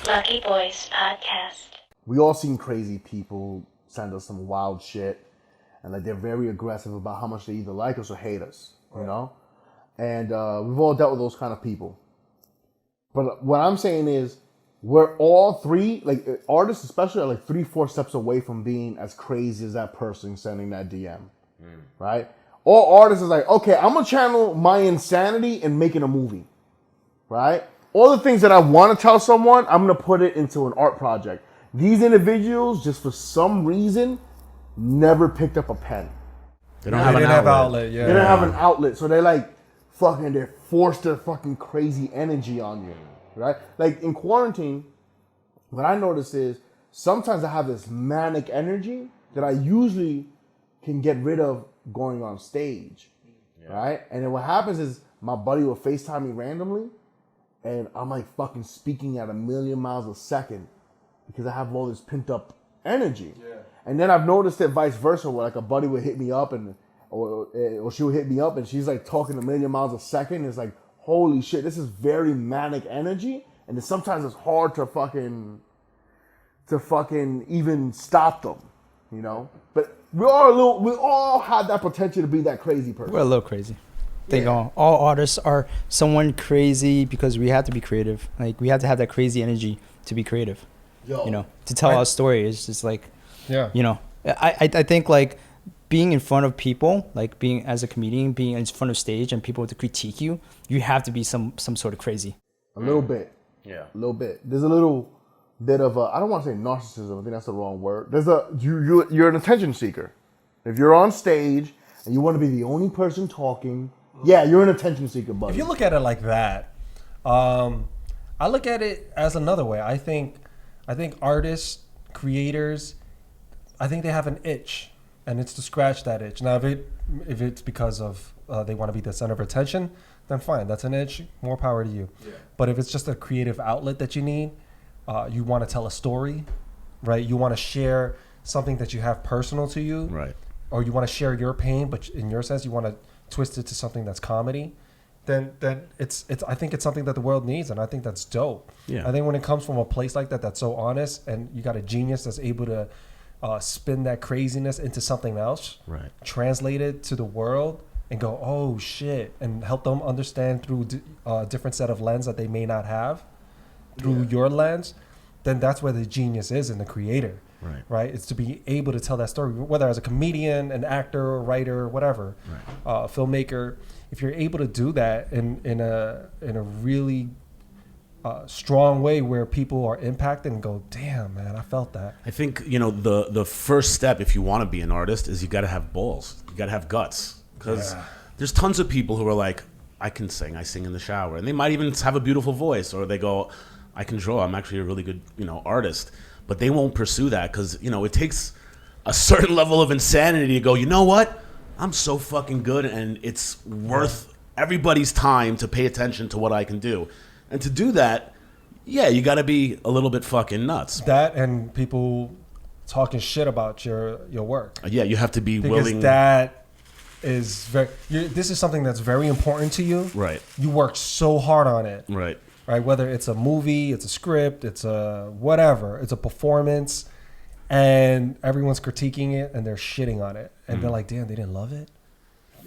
Lucky Boys Podcast. We all seen crazy people send us some wild shit, and like they're very aggressive about how much they either like us or hate us, you know? And we've all dealt with those kind of people. But what I'm saying is, we're all three, like artists especially, are like 3-4 steps away from being as crazy as that person sending that DM, right? All artists is like, okay, I'm gonna channel my insanity and making a movie, right? All the things that I want to tell someone, I'm gonna put it into an art project. These individuals, just for some reason, never picked up a pen. They don't have an outlet. They don't have an outlet, so they're like, they're forced their fucking crazy energy on you, right? Like in quarantine, what I notice is sometimes I have this manic energy that I usually can get rid of going on stage, right? And then what happens is my buddy will FaceTime me randomly, and I'm like fucking speaking at 1,000,000 miles a second because I have all this pent up energy. Yeah. And then I've noticed it vice versa, where like a buddy would hit me up or she would hit me up and she's like talking 1,000,000 miles a second. It's like, holy shit, this is very manic energy. And then sometimes it's hard to fucking even stop them, you know? But we all have that potential to be that crazy person. We're a little crazy. I think all artists are someone crazy because we have to be creative. Like we have to have that crazy energy to be creative. You know, to tell our story is just like, you know, I think like being in front of people, like being as a comedian, being in front of stage and people to critique you, you have to be some sort of crazy. A little bit. Yeah. A little bit. There's a little bit of I don't want to say narcissism. I think that's the wrong word. You're an attention seeker. If you're on stage and you want to be the only person talking, you're an attention seeker, buddy. If you look at it like that, I look at it as another way. I think artists, creators, I think they have an itch, and it's to scratch that itch. Now, if it's because of they want to be the center of attention, then fine, that's an itch. More power to you. Yeah. But if it's just a creative outlet that you need, you want to tell a story, right? You want to share something that you have personal to you, right? Or you want to share your pain, but in your sense, you want to twist it to something that's comedy. Then it's I think it's something that the world needs, and I think that's dope. Yeah. I think when it comes from a place like that that's so honest, and you got a genius that's able to spin that craziness into something else, right? Translate it to the world and go, oh shit, and help them understand through a different set of lens that they may not have through your lens. Then that's where the genius is in the creator. Right. It's to be able to tell that story, whether as a comedian, an actor, a writer, whatever, filmmaker. If you're able to do that in a really strong way where people are impacted and go, damn, man, I felt that. I think, you know, the first step if you want to be an artist is you got to have balls. You got to have guts. Because there's tons of people who are like, I can sing. I sing in the shower. And they might even have a beautiful voice. Or they go, I can draw. I'm actually a really good, artist. But they won't pursue that because, it takes a certain level of insanity to go, you know what? I'm so fucking good and it's worth everybody's time to pay attention to what I can do. And to do that, you got to be a little bit fucking nuts. That and people talking shit about your work. You have to be because willing. That is this is something that's very important to you. Right. You work so hard on it. Right. Right, whether it's a movie, it's a script, it's a whatever, it's a performance, and everyone's critiquing it and they're shitting on it, and they're like, "Damn, they didn't love it."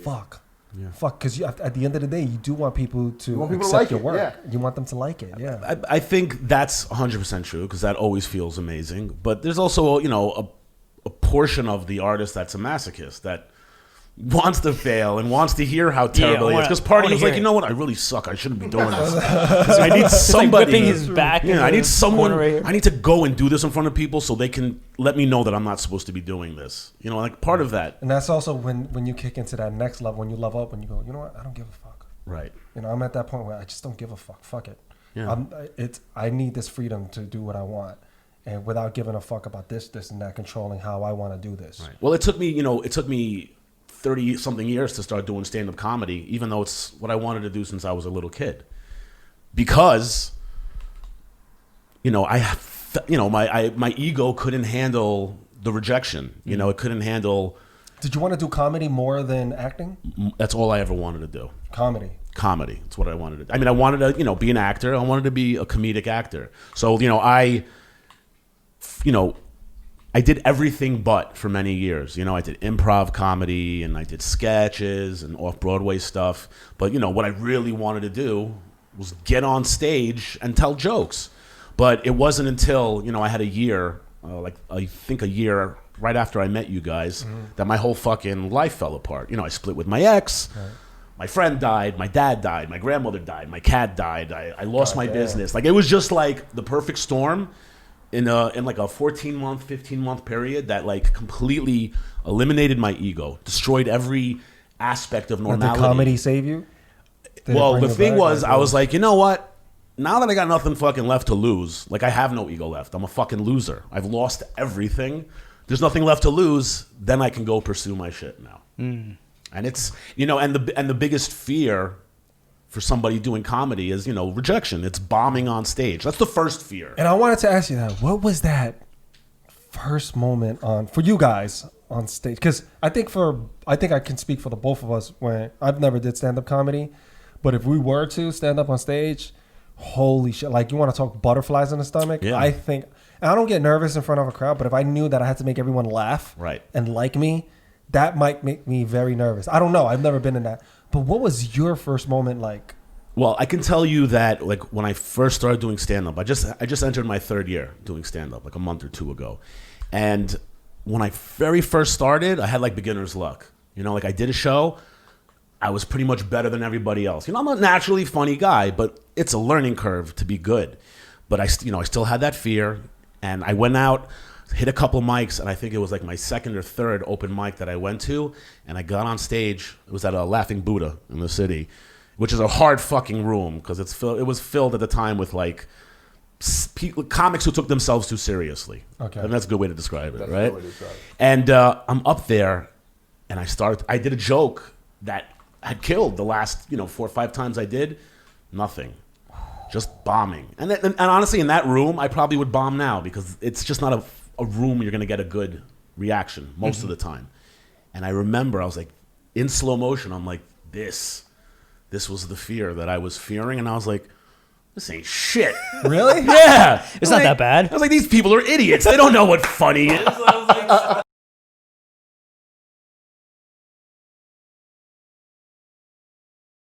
Fuck, because at the end of the day, you do want people to accept your work. Yeah. You want them to like it. Yeah, I think that's 100% true because that always feels amazing. But there's also a portion of the artist that's a masochist that wants to fail and wants to hear how terrible he is. Because part of you is like, you know what? I really suck. I shouldn't be doing this. I need somebody. Like his back. I need someone. I need to go and do this in front of people so they can let me know that I'm not supposed to be doing this. Like part of that. And that's also when you kick into that next level, when you level up and you go, you know what? I don't give a fuck. Right. I'm at that point where I just don't give a fuck. Fuck it. Yeah. I need this freedom to do what I want. And without giving a fuck about this, and that, controlling how I want to do this. Right. Well, it took me 30-something years to start doing stand-up comedy, even though it's what I wanted to do since I was a little kid. Because, my ego couldn't handle the rejection. It couldn't handle... Did you want to do comedy more than acting? That's all I ever wanted to do. Comedy. comedy. It's what I wanted to. I mean, I wanted to, be an actor. I wanted to be a comedic actor. So, I did everything but for many years. I did improv comedy and I did sketches and off-Broadway stuff. But, what I really wanted to do was get on stage and tell jokes. But it wasn't until, I had a year, I think a year right after I met you guys, that my whole fucking life fell apart. I split with my ex. Right. My friend died. My dad died. My grandmother died. My cat died. I lost my business. Like, it was just like the perfect storm in like a 14-month, 15-month period that like completely eliminated my ego, destroyed every aspect of normality. Did comedy save you? Well, the thing was, I was like, you know what? Now that I got nothing fucking left to lose, like I have no ego left. I'm a fucking loser. I've lost everything. There's nothing left to lose. Then I can go pursue my shit now. And it's, and the biggest fear for somebody doing comedy is, rejection. It's bombing on stage. That's the first fear. And I wanted to ask you that. What was that first moment for you guys on stage? Because I think I can speak for the both of us when I've never did stand-up comedy. But if we were to stand up on stage, holy shit. Like, you want to talk butterflies in the stomach? Yeah. I think, and I don't get nervous in front of a crowd, but if I knew that I had to make everyone laugh and like me, that might make me very nervous. I don't know. I've never been in that. But what was your first moment like? Well, I can tell you that, like, when I first started doing stand-up, I just entered my third year doing stand-up, like a month or two ago. And when I very first started, I had, like, beginner's luck. Like, I did a show. I was pretty much better than everybody else. I'm a naturally funny guy, but it's a learning curve to be good. But I still had that fear. And I went out, hit a couple mics, and I think it was like my second or third open mic that I went to, and I got on stage. It was at a Laughing Buddha in the city, which is a hard fucking room because it was filled at the time with like comics who took themselves too seriously. Okay, and that's a good way to describe it, right? And I'm up there, and I did a joke that had killed the last 4 or 5 times I did. Nothing. Just bombing. And honestly, in that room, I probably would bomb now because it's just not a room you're going to get a good reaction most of the time. And I remember I was like, in slow motion, I'm like, this was the fear that I was fearing. And I was like, this ain't shit. Really? Yeah. It's not that bad. I was like, these people are idiots. They don't know what funny is. I was like,